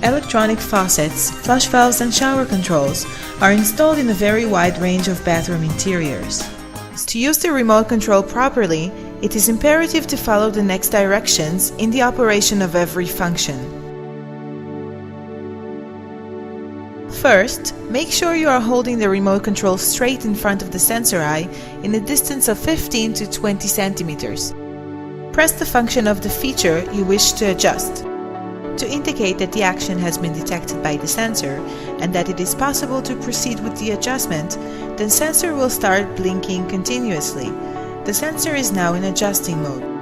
electronic faucets, flush valves and shower controls are installed in a very wide range of bathroom interiors. To use the remote control properly, it is imperative to follow the next directions in the operation of every function. First, make sure you are holding the remote control straight in front of the sensor eye in a distance of 15 to 20 centimeters. Press the function of the feature you wish to adjust. To indicate that the action has been detected by the sensor and that it is possible to proceed with the adjustment, the sensor will start blinking continuously. The sensor is now in adjusting mode.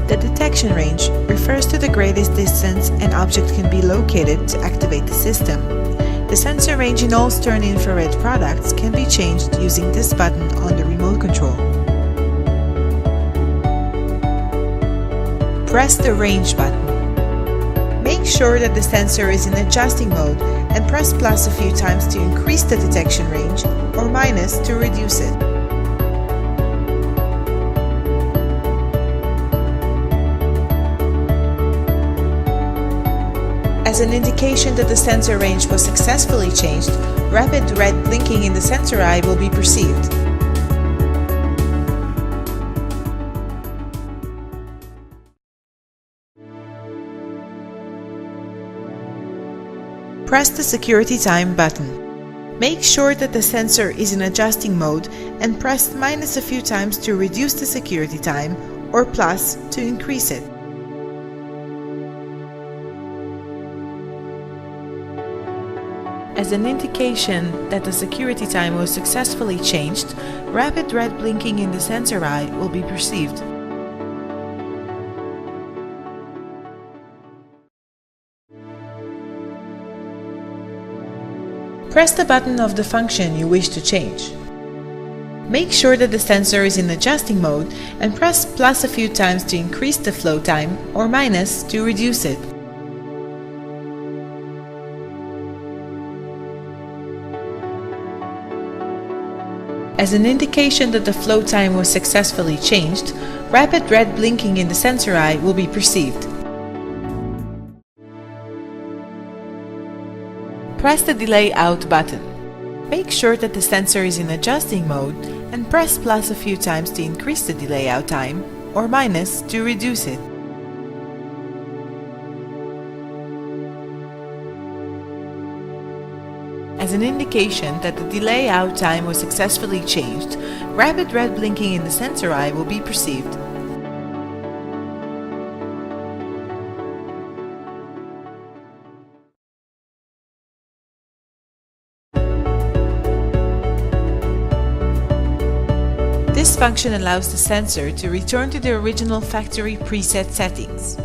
The detection range refers to the greatest distance an object can be located to activate the system. The sensor range in all Stern infrared products can be changed using this button on the remote control. Press the range button. Make sure that the sensor is in adjusting mode and press plus a few times to increase the detection range or minus to reduce it. As an indication that the sensor range was successfully changed, rapid red blinking in the sensor eye will be perceived. Press the security time button. Make sure that the sensor is in adjusting mode and press minus a few times to reduce the security time or plus to increase it. As an indication that the security time was successfully changed, rapid red blinking in the sensor eye will be perceived. Press the button of the function you wish to change. Make sure that the sensor is in adjusting mode and press plus a few times to increase the flow time or minus to reduce it. As an indication that the flow time was successfully changed, rapid red blinking in the sensor eye will be perceived. Press the delay out button. Make sure that the sensor is in adjusting mode and press plus a few times to increase the delay out time or minus to reduce it. As an indication that the delay out time was successfully changed, rapid red blinking in the sensor eye will be perceived. This function allows the sensor to return to the original factory preset settings.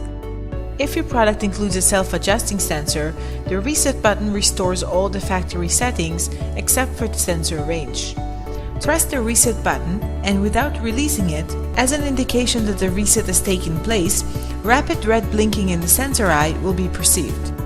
If your product includes a self-adjusting sensor, the reset button restores all the factory settings except for the sensor range. Press the reset button and without releasing it, as an indication that the reset has taken place, rapid red blinking in the sensor eye will be perceived.